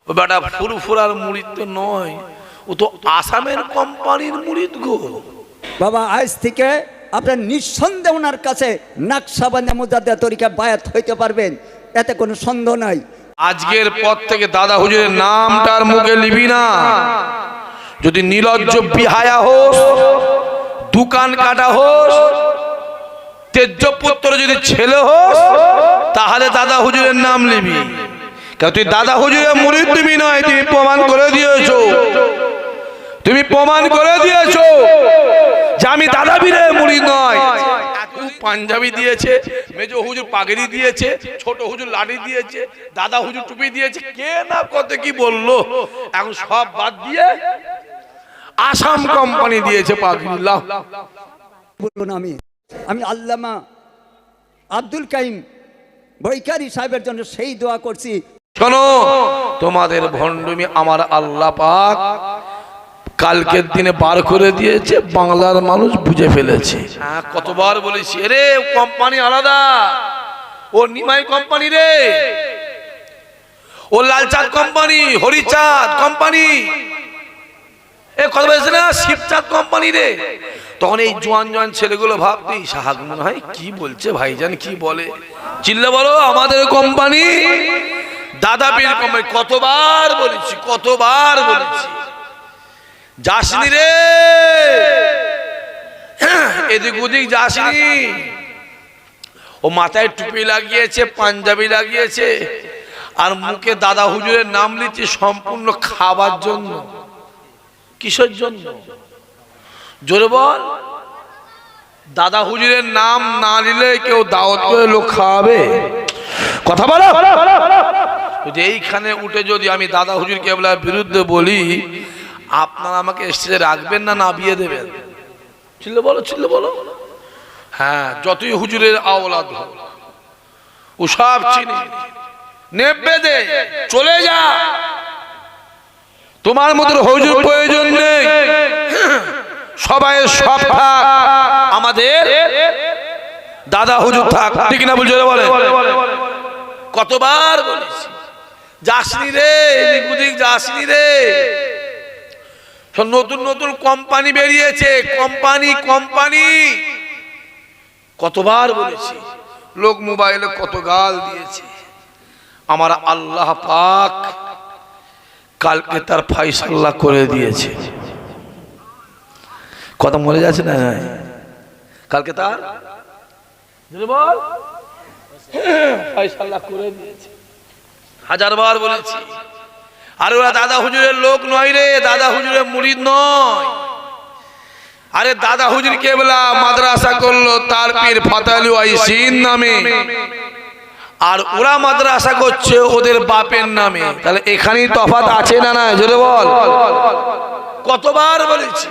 ও বেটা ফুরফুরার মুরিদ তো নয়, ও তো আসামের কোম্পানির মুরিদ গো। বাবা আজ থেকে আপনার নিঃসন্দেহ ওনার কাছে নাকশাবন্দি মুজাদ্দেদ তরিকা বায়াত হইতে পারবেন, এতে কোনো সন্দেহ নাই। আজকের পর থেকে দাদা হুজুরের নামটার মুখে নিবি না। যদি নির্লজ্জ বিহায়া হোস, দোকান কাটা হোস, তেজ্যপুত্র যদি ছেলে হোস, তাহলে দাদা হুজুরের নাম নিবি। কারণ তুই দাদা হুজুরের মুরিদ তুমি নয়, তুমি প্রমাণ করে দিয়েছো, তুমি প্রমাণ করে দিয়েছো যে আমি দাদা বীরের মুরিদ নয়। পাঞ্জাবি দিয়েছে, মেজো হুজুর পাগড়ি দিয়েছে, ছোট হুজুর লাঠি দিয়েছে, দাদা হুজুর টুপি দিয়েছে, কে না কত কি বললো। এখন সব বাদ দিয়ে আসাম কোম্পানি দিয়েছে পাগড়ি। লাও বলুন, আমি আল্লামা আব্দুল কাইম বৈকারি সাহেবের জন্য সেই দোয়া করছি। শোনো, তোমাদের ভণ্ডুমি আমার আল্লাহ পাক কালকের দিনে বার করে দিয়েছে, বাংলার মানুষ বুঝে ফেলেছে। কতবার বলেছি রে, কোম্পানি আলাদা, ও নিমাই কোম্পানি রে, ও লালচাঁদ কোম্পানি, হরিচাঁদ কোম্পানি, এ কথা বলেছে না, শিবচাঁদ কোম্পানি রে। তখন এই জোয়ান জোয়ান ছেলেগুলো ভাবতে সাহায্য মনে হয়, কি বলছে ভাইজান, কি বলে, চিল্লে বলো আমাদের কোম্পানি, দাদা পীর কোম্পানি। কতবার বলেছি, কতবার বলেছি, যাসনি রে, এদিক ওদিক যাসনি। ও মাথায় টুপি লাগিয়েছে, পাঞ্জাবি লাগিয়েছে, আর মুখে দাদা হুজুরের নাম লিখছে সম্পূর্ণ খাবার জন্য। কিসের জন্য জোরে বল? দাদা হুজুরের নাম না নিলে কেউ দাওয়াত করে লোক খাওয়াবে? কথা বলো। এইখানে উঠে যদি আমি দাদা হুজুর কেবলার বিরুদ্ধে বলি, আপনারা আমাকে স্টেজে রাখবেন না, নামিয়ে দেবেন? চিল্লে বলো, চিল্লে বলো। হ্যাঁ, যতই হুজুরের আওলাদ হোক, ও সব চিনি, নেবে দে, চলে যা, তোমার মতো হুজুর প্রয়োজন নেই, সবাই সব থাক, আমাদের দাদা হুজুর থাক। ঠিক না বলছো বলে? কতবার বলেছি, যাসনি রে, এদিক ওদিক যাসনি রে। নতুন নতুন কোম্পানি বেরিয়েছে, কোম্পানি কোম্পানি, কতবার বলেছি, লোক মোবাইলে কত গাল দিয়েছে। আমার আল্লাহ পাক কালকে তার ফয়সালা করে দিয়েছে। কথা মনে যাচ্ছে না? কালকে তার বল ফয়সালা করে দিয়েছে। হাজারবার বলেছি, আর ওরা দাদা হুজুরের লোক নয় রে, দাদা হুজুরের মুরিদ নয়। আরে দাদা হুজুর কেবলা মাদ্রাসা করলো তার পীর ফাতালু আইসিন নামে, আর ওরা মাদ্রাসা করছে ওদের বাপের নামে। তাহলে এখানেই তফাৎ আছে না না? জোরে বল। কতবার বলেছি,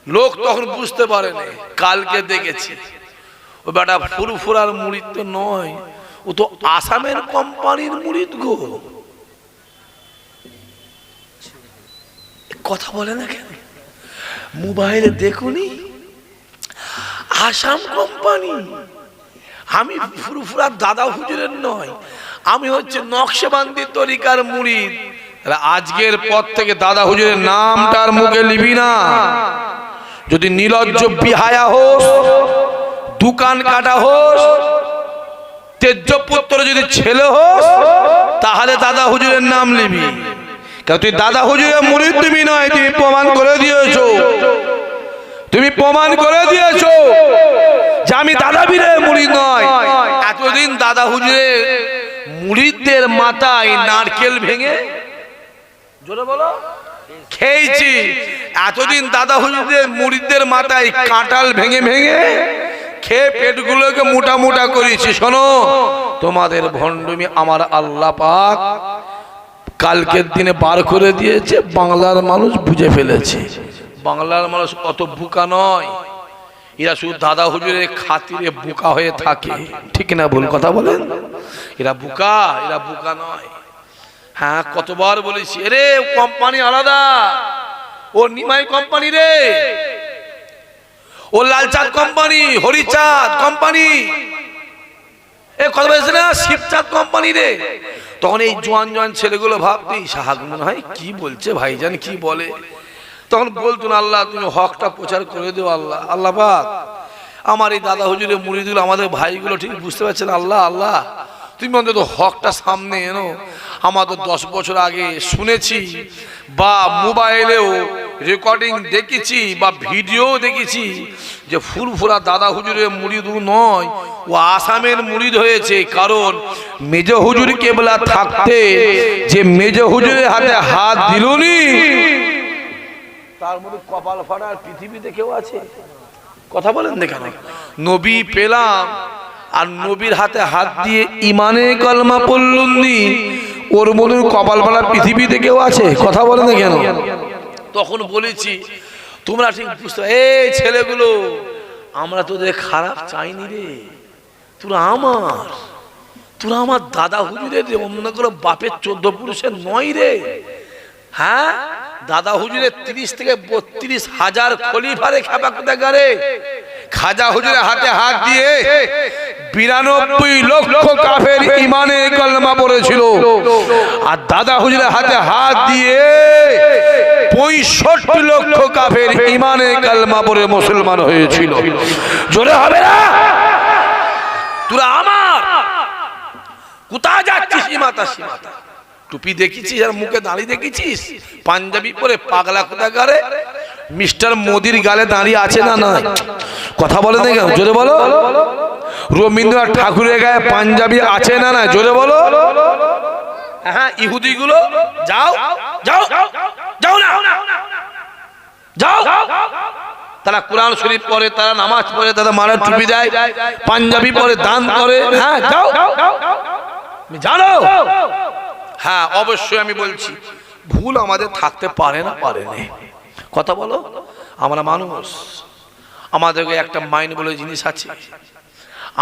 লোক তখন বুঝতে পারে না। কালকে দেখেছি, ও বেটা ফুরফুরার মুরিদ তো নয়, ও তো আসামের কোম্পানির মুরিদ গো। কথা বলে না কেন? মোবাইলে দেখুনি, আসাম কোম্পানি। আমি ফুরফুরার দাদা হুজুরের নয়, আমি হচ্ছে নকশবন্দি তরিকার মুরিদ। আজকের পর থেকে দাদা হুজুরের নামটার মুখে নিবি না। যদি নির্লজ্জ বিহায়া হোস, দোকান কাটা হোস, তেজ্যপুত্র যদি ছেলে হোস, তাহলে দাদা হুজুরের নাম নিবি। কারণ তুই দাদা হুজুরের মুরিদ তুমি নয়, তুমি প্রমাণ করে দিয়েছো, তুমি প্রমাণ করে দিয়েছো যে আমি দাদা বীরের মুরিদ নয়। এতদিন দাদা হুজুরের মুরিদদের মাথায় নারকেল ভেঙে, জোরে বলো, খেয়েছি। এতদিন দাদা হুজুরের মুরিদদের মাথায় কাঁঠাল ভেঙে ভেঙে খেয়ে পেটগুলোকে মোটা মোটা করেছি। শোনো, তোমাদের ভণ্ডুমি আমার আল্লাহ পাক কালকের দিনে বার করে দিয়েছে, বাংলার মানুষ বুঝে ফেলেছে। বাংলার মানুষ অত বোকা নয়, এরা শুধু দাদা হুজুরের খাতিরে বোকা হয়ে থাকে। ঠিক না ভুল কথা বলেন? এরা বোকা, এরা বোকা নয়। হ্যাঁ, কতবার বলেছি, রে কোম্পানি আলাদা, ও নিমাই কোম্পানি রে, ও লালচাঁদ কোম্পানি, হরিচাঁদ কোম্পানি, এ কথা বলছে না শিবচাঁদ কোম্পানি রে। তখন এই জোয়ান জোয়ান ছেলেগুলো ভাবতি সাহাগ মনে হয় কি বলছে ভাইজান কি বলে, তখন বলতুন আল্লাহ তুমি হকটা প্রচার করে দিও আল্লাহ। আল্লাহ পাক আমার এই দাদা হুজুরের মুরিদগুলো আমাদের ভাইগুলো ঠিক বুঝতে পারছেন, আল্লাহ আল্লাহ তুমি অন্তত হকটা সামনে এনো। আমাদের 10 বছর আগে শুনেছি বা মোবাইলেও রেকর্ডিং দেখেছি বা ভিডিও দেখেছি যে ফুরফুরা দাদা হুজুরের মুরিদ নয়, ও আসামের মুরিদ হয়েছে। কারণ মেজ হুজুর কেবলা থাকতে যে মেজ হুজুরের হাতে হাত দিলনি তার মধ্যে কপাল ফাটার পৃথিবীতে কেউ আছে? কথা বলেন দেখেন, নবী পেলাম আর নবীর হাতে হাত দিয়ে ইমানে কলমা পড়লুননি, ওর মনে কপাল ফাটা পৃথিবীতে কেউ আছে? কথা বলেন কেন? তখন বলেছি তোমরা ঠিক বুঝতে, এই ছেলেগুলো আমরা তোদের খারাপ চাইনি রে, তোরা আমার দাদা হুজুরের অন্য করে বাপের 14 পুরুষের নয় রে। হ্যাঁ, দাদা হুজুরের 30 থেকে 32 হাজার খলিফারে খেপা কোথায় গারে। খাজা হুজুরের হাতে হাত দিয়ে 92 লক্ষ কাফের ইমানে কলমা পড়েছিল, আর দাদা হুজুরের হাতে হাত দিয়ে 65 লক্ষ কাফের ইমানে কলমা পড়ে মুসলমান হয়েছিল। জোরে হবে না? তোরা আমার কোথায় যাচ্ছিস? সীমাতা টুপি দেখেছিস আর মুখে দাঁড়িয়ে দেখেছিস? পাঞ্জাবি পরে পাগলা কোথাকারে মিস্টার মোদির গালে দাঁড়িয়ে আছে না নয়? কথা বলে দেখে জোরে বলো। রবীন্দ্রনাথ ঠাকুরের গায়ে পাঞ্জাবি আছে না না? জোরে বলো। হ্যাঁ, ইহুদি গুলো যাও যাও যাও না যাও, তারা কোরআন শরীফ পড়ে, তারা নামাজ পড়ে, তারা মারা টুপি দেয়, পাঞ্জাবি পরে, দান করে। হ্যাঁ যাও জানো। হ্যাঁ অবশ্যই আমি বলছি ভুল আমাদের থাকতে পারে না, পারে না। কথা বলো। আমরা মানুষ, আমাদেরকে একটা মাইন্ড বলে জিনিস আছে,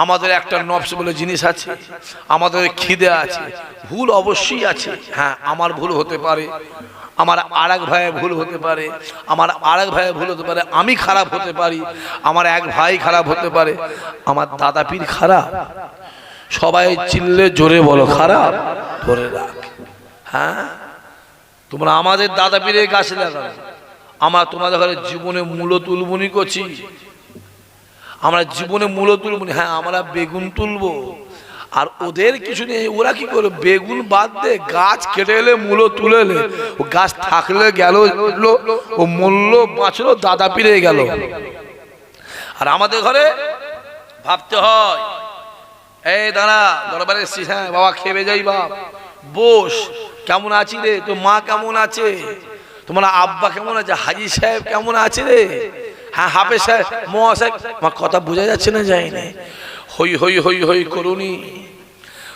আমাদের একটা নফস বলে জিনিস আছে, আমাদের খিদে আছে, ভুল অবশ্যই আছে। হ্যাঁ আমার ভুল হতে পারে, আমার আরেক ভাইয়ের ভুল হতে পারে, আমার আরেক ভাইয়ের ভুল হতে পারে, আমি খারাপ হতে পারি, আমার এক ভাই খারাপ হতে পারে, আমার দাদা পীর খারাপ। সবাই চিল্লে জোরে বলো খারাপ, ধরে রাখ। হ্যাঁ তোমরা আমাদের দাদা পীরের গাছে লাগানো, আমরা তোমাদের ঘরে জীবনে মূলো তুলবনি করছি, আমরা জীবনে মূলো তুলবনি। হ্যাঁ আমরা বেগুন তুলবো, আর ওদের কিছু নেই। ওরা কি করে বেগুন বাদ দে, গাছ কেটে এলে মূলো তুলে এলে, ও গাছ থাকলে গেল, ও মূল্য বাঁচলো, দাদা পীরে গেল। আর আমাদের ঘরে ভাবতে হয় এই দাঁড়া দরবারে এসছিস, হ্যাঁ বাবা খেবে যাই, বাপ বস, কেমন আছি রে, তোর মা কেমন আছে, তোমার আব্বা কেমন আছে, হাজি সাহেব কেমন আছে রে, হ্যাঁ হাফেজ সাহেব মহাশয়, আমার কথা বোঝা যাচ্ছে না? যায়নি হই হই হই হই করুনি।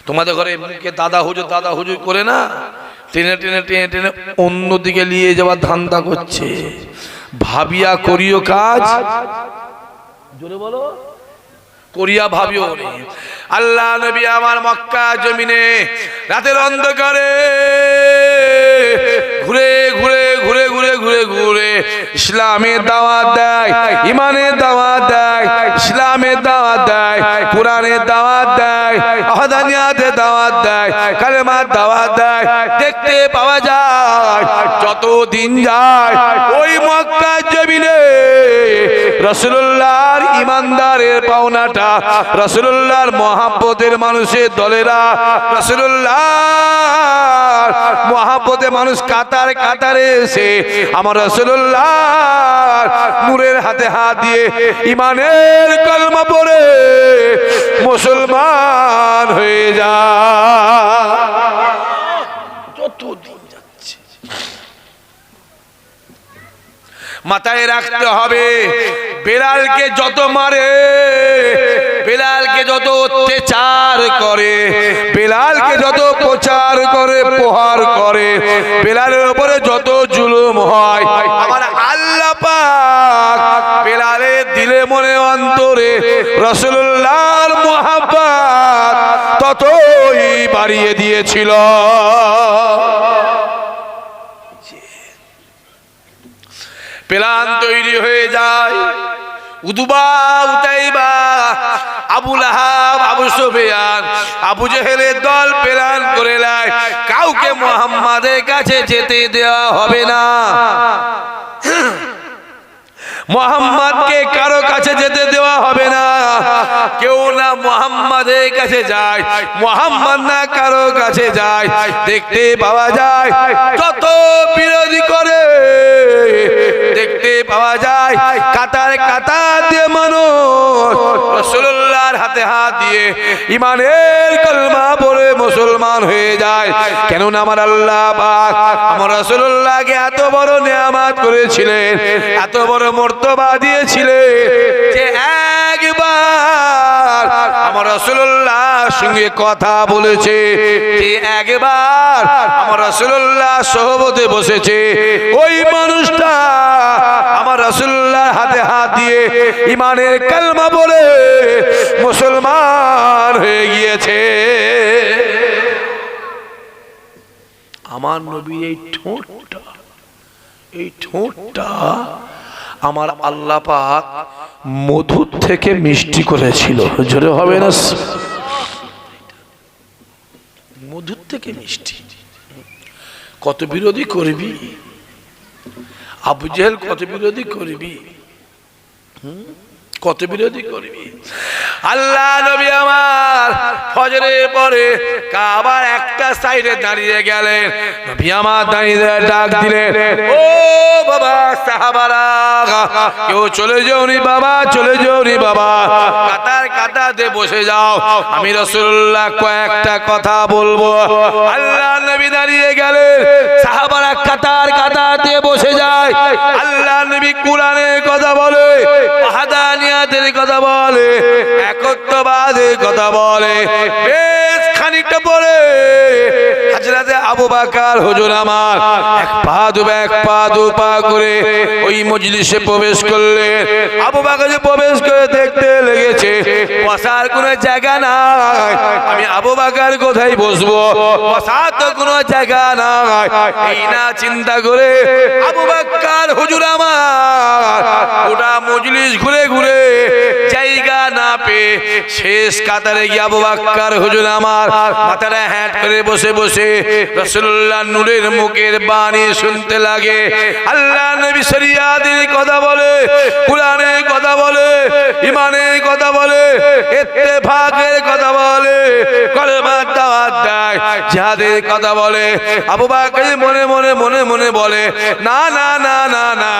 তোমাদের ঘরে মুখে দাদা হুজুর করে না, টেনে টেনে টেনে টেনে অন্যদিকে নিয়ে যাওয়ার ধান্দা করছে। ভাবিয়া করিও কাজ, জোরে বলো, করিয়া ভাবিও। আল্লাহ নবী আমার মক্কা জমিনে রাতের অন্ধকারে ঘুরে ঘুরে ঘুরে ঘুরে ঘুরে ঘুরে ইসলামের দাওয়াত দেয়, ইমানের দাওয়াত দেয়, ইসলামের দাওয়াত দেয়, কোরআনের দাওয়াত দেয়, আহাদানিয়াতের দাওয়াত দেয়, কালেমার দাওয়াত দেয়। দেখতে পাওয়া যায় যত দিন যায় ওই মক্কা জমিনে রাসূলুল্লাহর ইমানদারের পাওনাটা, রাসূলুল্লাহর মহব্বতের মানুষের দলেরা, রাসূলুল্লাহর মহব্বতে মানুষ কাতারে কাতারে এসে আমার রাসূলুল্লাহর নূরের হাতে হাত দিয়ে ইমানের কলমা পড়ে মুসলমান হয়ে যায়। যতদিন যাচ্ছে মাথায় রাখতে হবে, বেলালকে যত মারে, বেলালকে যত অত্যাচার করে, বেলালকে যত প্রচার করে, প্রহার করে, বেলালের উপরে যত জুলুম হয়, আমার আল্লাহ পাক বেলালের দিলে মনে অন্তরে রাসূলুল্লাহর মুহাব্বত ততই বাড়িয়ে দিয়েছিল। প্ল্যান তৈরি হয়ে যায়, উদুবা উতাইবা আবু লাহাব, আবু সুফিয়ান, আবু জেহেলের দল প্ল্যান করে নেয় কাউকে মুহাম্মাদের কাছে যেতে দেওয়া হবে না। মুহাম্মাদকে কারো কাছে যেতে দেওয়া হবে না। কেউ না মুহাম্মাদের কাছে যায়, মুহাম্মাদ না কারো কাছে যায়। দেখতে পাওয়া যায় যত বিরোধী করে, দেখতে পাওয়া যায় কাতার কাতার দিয়ে মানুষ রাসূলুল্লাহর হাতে হাত দিয়ে ঈমানের কলমা পড়ে মুসলমান হয়ে যায়। কেননা আমার আল্লাহ পাক আমার রাসূলুল্লাহকে এত বড় নেয়ামত করেছিলেন, এত বড় মর্তবা দিয়েছিলেন যে একবার আমার রাসূলুল্লাহর সঙ্গে কথা বলেছে, যে একবার আমার রাসূলুল্লাহ সোহবতে বসেছে, ওই মানুষটা আমার রাসূলুল্লাহর হাতে হাত দিয়ে ঈমানের কালমা বলে মুসলমান হয়ে গিয়েছে। আমার নবীর এই ঠোঁটটা আমার আল্লাহ পাক মধুর থেকে মিষ্টি করেছিল। জোরে হবে না? মধুর থেকে মিষ্টি। কত বিরোধী করবি আবু জেহেল, কত বিরোধী করবি, কত বিরোধী করবি। আল্লাহ নবী আমার ফজরের পরে কাবার একটা সাইডে দাঁড়িয়ে গেলেন। নবী আমার দাঁড়িয়ে ডাক দিলেন, ও বাবা সাহাবারা, কেউ চলে যাওনি বাবা, চলে যাওনি বাবা, কাতার কাতারে বসে যাও, আমি রাসূলুল্লাহ কয়েকটা কথা বলবো। আল্লাহ নবী দাঁড়িয়ে গেলেন, সাহাবারা কাতার কাতারে বসে যায়। আল্লাহ নবী কোরআনের কথা বলে, ওয়াহদানিয়াতের কথা বলে, একত্ববাদের কথা বলে। বেশ খানিকটা পরে হযরত আবু বকর হুজুর আমার এক পা দু পা করে ওই মজলিসে প্রবেশ করলেন। আবু বকর যে প্রবেশ করে দেখতে লেগেছে বসার কোনো জায়গা নাই। আমি আবু বকর কোথায় বসবো, বসার তো কোনো জায়গা নাই। এই না চিন্তা করে আবু বকর হুজুর আমার গোটা মজলিস ঘুরে ঘুরে জায়গা না পেয়ে শেষ কাতারে গিয়ে আবু বকর হুজুর আমার মাথাটা হ্যাট করে বসে বসে রাসূলুল্লাহ নূরের মুখের বাণী শুনতে লাগে। আল্লাহ নবী শরিয়াতের কথা বলে, কুরআনের কথা বলে, ঈমানের কথা বলে, ইত্তেফাকের কথা বলে, কলমার দাওয়াত দেয়, জিহাদের কথা বলে। আবু বকর মনে মনে মনে মনে বলে, না না না না না,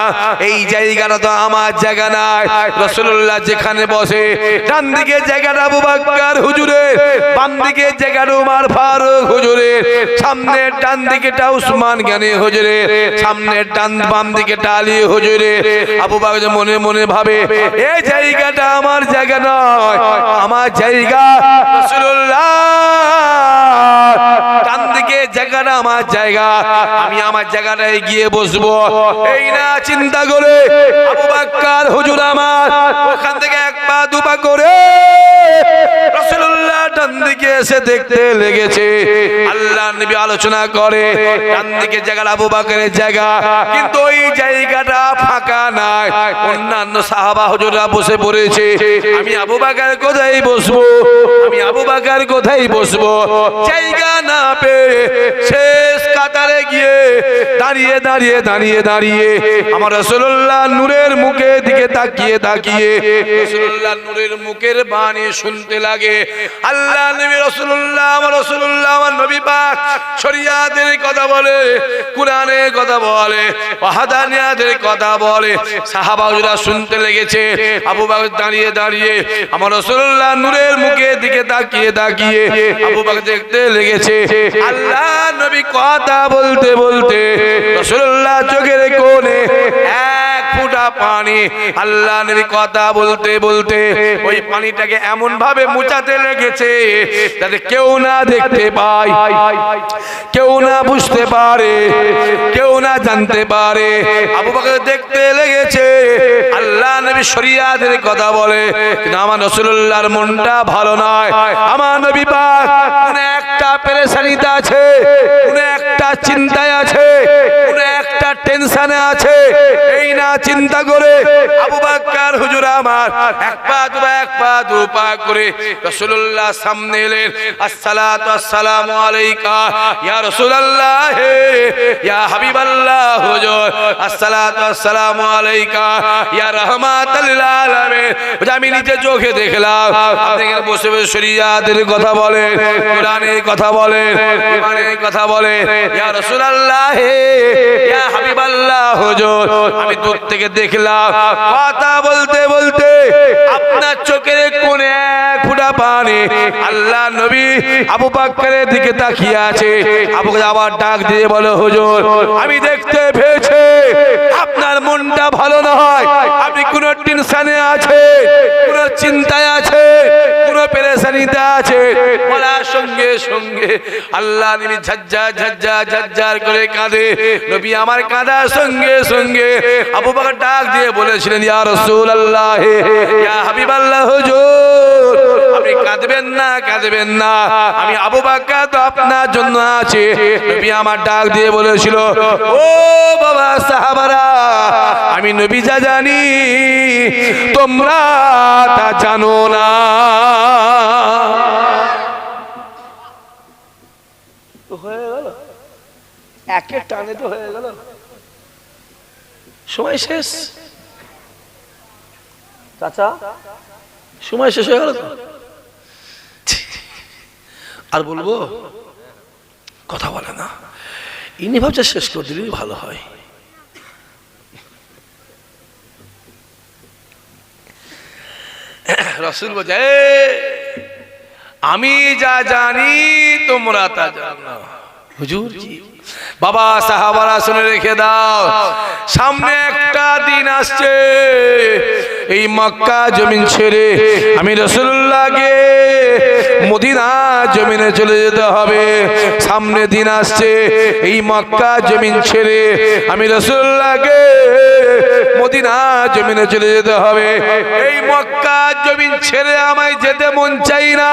এই জায়গাটা তো আমার জায়গা নাই। রাসূলুল্লাহ যেখানে বসে ডান দিকে জায়গাটা আবু বকর হুজুরের, বাম দিকে জায়গাটা ওমর ফারুক হুজুরের, সামনের ডান দিকেটা উসমান গনি হুজুরের, সামনের ডান বাম দিকেটা আলী হুজুরের। আবু বকর মনে মনে ভাবে, এই জায়গাটা আমার জায়গা নয়, আমার জায়গা রাসূলুল্লাহ, ডান দিকে জায়গাটা আমার জায়গা, আমি আমার জায়গাটায় গিয়ে বসবো। এই না চিন্তা করে আবু বকর হুজুর আমার ওখান থেকে এক পা দু পা করে রাসূলুল্লাহ ডান দিকে এসে দেখতে লেগেছে। আল্লাহ নবী আলোচনা করে, ডান দিকে জায়গাটা আবু বকরের জায়গা, কিন্তু ওই জায়গাটা ফাঁকা নাই, অন্যান্য সাহাবা হুজুররা বসে পড়েছে। আমি আবু বকর কোথায় বসবো, আমি আবু বকর কোথায় বসবো, জায়গা না পেয়ে শেষ কাতারে গিয়ে দাঁড়িয়ে দাঁড়িয়ে দাঁড়িয়ে দাঁড়িয়ে আমার রাসূলুল্লাহ নূরের মুখের দিকে তাকিয়ে তাকিয়ে রাসূলুল্লাহ নূরের মুখের বাণী শুনতে লাগে। আল্লাহ নবী রাসূলুল্লাহ আমার নবী পাক শরিয়াতের কথা বলে, কুরআনের কথা বলে, ওয়াহদানিয়াতের কথা বলে। সাহাবারা শুনতে লেগেছে। আবু বকর দাঁড়িয়ে দাঁড়িয়ে আমার রাসূলুল্লাহ নূরের মুখের দিকে তাকিয়ে তাকিয়ে আবু বকর দেখতে লেগেছে। আল্লাহ নবী কথা বলতে বলতে রাসূলুল্লাহ চোখের কোণে এক ফোঁটা পানি, আল্লাহ নবী কথা বলতে বলতে ওই পানিটাকে এমন ভাবে মুছাতে লেগেছে যাতে কেউ না দেখতে পায়, কেউ না বুঝতে পারে, কেউ না জানতে পারে। আবু বকর দেখতে লেগেছে। আল্লাহ নবী শরিয়াতের কথা বলে, কিন্তু আমার রাসূলুল্লাহর মনটা ভালো নয়। আমার নবী পাক কোন একটা পেরেশানিতে আছে, কোন একটা চিন্তায় আছে, কোন একটা একটা টেনশনে আছে, এই না চিন্তা করে আবু বকর হুজুর আমার এক পা দু পা করে রাসূলুল্লাহ সামনে এলেন। আসসালাতু আসসালামু আলাইকা ইয়া রাসূলুল্লাহ, ইয়া হাবিবাল্লাহ হুজুর, আসসালাতু আসসালামু আলাইকা ইয়া রাহমাতাল লিল আলামিন। আমি নিজে চোখে দেখলাম আপনি এখানে বসে বসে শরীয়তের কথা বলেন, কোরআনের কথা বলেন, ইমানের কথা বলেন। ইয়া রাসূলুল্লাহ, ইয়া হাবিবাল্লাহ হুজুর, আমি দূর থেকে দেখলাম কথা বলতে বলতে আপনার চোখের কোণে এক ফোঁটা পানি। আল্লাহ নবী আবু বকরের দিকে তাকিয়ে আছে। আবু বকর আবার ডাক দিয়ে বলে, হুজুর আমি দেখতে পেয়েছি আপনার মনটা ভালো নয়, আপনি কোন টেনশনে আছে, কোন চিন্তায় আছে, কোন পেরেশানিতে আছে। বলার সঙ্গে সঙ্গে আল্লাহ নবী ঝাজ্জার ঝাজ্জার ঝাজ্জার করে কাঁদে। নবী আমার কাঁদার সঙ্গে সঙ্গে আবু বকর ডাক দিয়ে বলেছিলেন, ইয়া রাসূলুল্লাহ, ইয়া হাবিবাল্লাহ হুজুর, আপনি কাঁদবেন না, কাঁদবেন না, আমি আবু বকর তো আপনার জন্য আছি। নবী আমার ডাক দিয়ে বলেছিল, ও বাবা সাহাবারা, আমি নবী যা জানি তোমরা তা জানো না। হয়ে গেল একের টানে, তো হয়ে গেল, সময় শেষ। চাচা সময় শেষ হয়ে গেল তো, আর বলবো কথা বলে না, ইনি ভাবছে শেষ করে দিলেই ভালো হয়। রাসূল বলে, আমি যা জানি তোমরা তা জানো না। হুজুর জি, বাবা সাহাবারা শুনে রেখে দাও, সামনে একটা দিন আসছে, এই মক্কা জমিন ছেড়ে আমি রাসূলুল্লাহকে মদিনা জমিনে চলে যেতে হবে। সামনে দিন আসছে, এই মক্কা জমিন ছেড়ে আমি রাসূলুল্লাহকে মদিনা জমিনে চলে যেতে হবে। এই মক্কা জমিন ছেড়ে আমায় যেতে মন চাই না।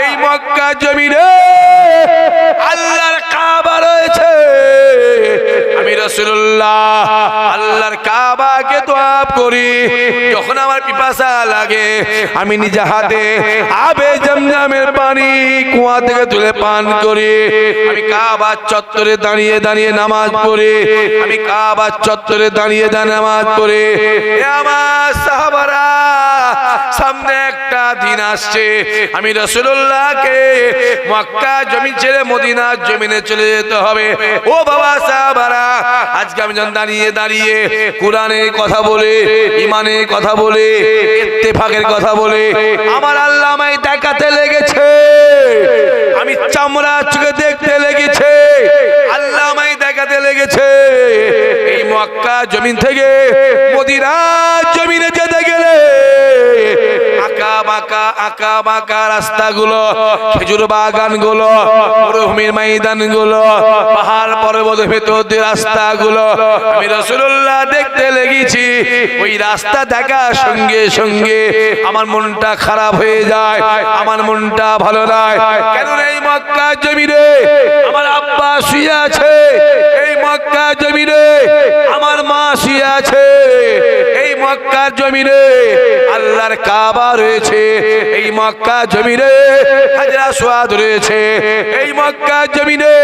এই মক্কা জমিনে আল্লাহর কাবা রয়েছে, আমি রাসূলুল্লাহ আল্লাহর কাবাকে তওয়াফ করি। যখন আমার পিপাসা লাগে আমি নিজে হাতে আবে জমজমের পানি কুয়া থেকে তুলে পান করি। আমি কাবার চত্বরে দাঁড়িয়ে দাঁড়িয়ে নামাজ পড়ি, আমি কাবার চত্বরে দাঁড়িয়ে দাঁড়িয়ে নামাজ পড়ি। আমার সাহাবারা, সামনে একটা দিন আসছে, আমি রাসূলুল্লাহকে মক্কা জমিন ছেড়ে মদিনা জমিনে চলে যেতে হবে। ও বাবা সাহাবারা, আজকে আমি যখন দাঁড়িয়ে দাঁড়িয়ে কোরআনের কথা বলে, ইমানের কথা বলে, ইত্তেফাকের কথা বলে আমার আল্লাহ আমায় দেখাতে লেগেছে, আমি চামড়া চোখে দেখতে লেগেছে, আল্লাহ আমায় দেখাতে লেগেছে। এই মক্কা জমিন থেকে মদিনা জমিনে যেতে গেলে আঁকা বাঁকা রাস্তাগুলো, খেজুর বাগানগুলো, মরুভূমির ময়দানগুলো, পাহাড় পর্বতের ভেতর দিয়ে রাস্তাগুলো আমি রাসূলুল্লাহ দেখতে লেগেছি। ওই রাস্তা দেখার সঙ্গে সঙ্গে আমার মনটা খারাপ হয়ে যায়, আমার মনটা ভালো নয়। কেন এই মক্কা জমিনে আমার আব্বা শুয়ে আছে, এই মক্কা জমিনে আমার মা শুয়ে আছে, এই মক্কা জমিনে আল্লাহর কাবা রয়েছে, এই মক্কা জমিনে হাজরা আসওয়াদ রয়েছে, এই মক্কা জমিনে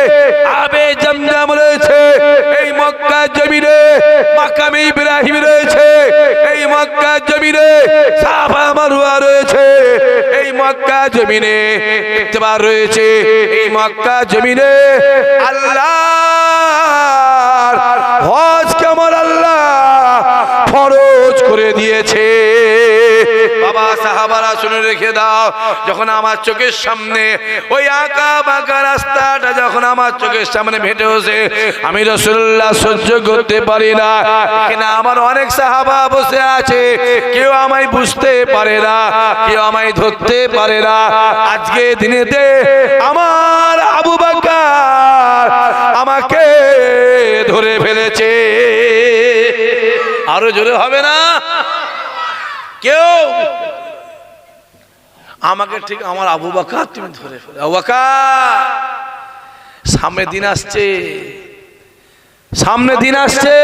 আবে জমজম রয়েছে, এই মক্কা জমিনে মাকামে ইব্রাহিম রয়েছে, এই মক্কা জমিনে সাফা মারওয়া রয়েছে, এই মক্কা জমিনে ইত্তেবা রয়েছে, এই মক্কা জমিনে আল্লাহর হজ কেমন আল্লাহ ফরজ করে দিয়েছে। বাবা সাহাবারা শুনে রেখে দাও, যখন আমার চোখের সামনে ওই আঁকা বাঁকা রাস্তাটা যখন আমার চোখের সামনে ভেটে হচ্ছে, আমি রাসূলুল্লাহ সহ্য করতে পারি না। এখানে আমার অনেক সাহাবা বসে আছে, কেউ আমায় বুঝতে পারে না, কেউ আমায় ধরতে পারে না। আজকে দিনেতে আমার আবু বকর আমাকে ধরে ফেলেছে। আরো জোরে হবে না? কেউ আমাকে ঠিক আমার আবু বকর তুমি ধরে ফেলে, আবু বকর সামনে দিন আসছে, সামনে দিন আসছে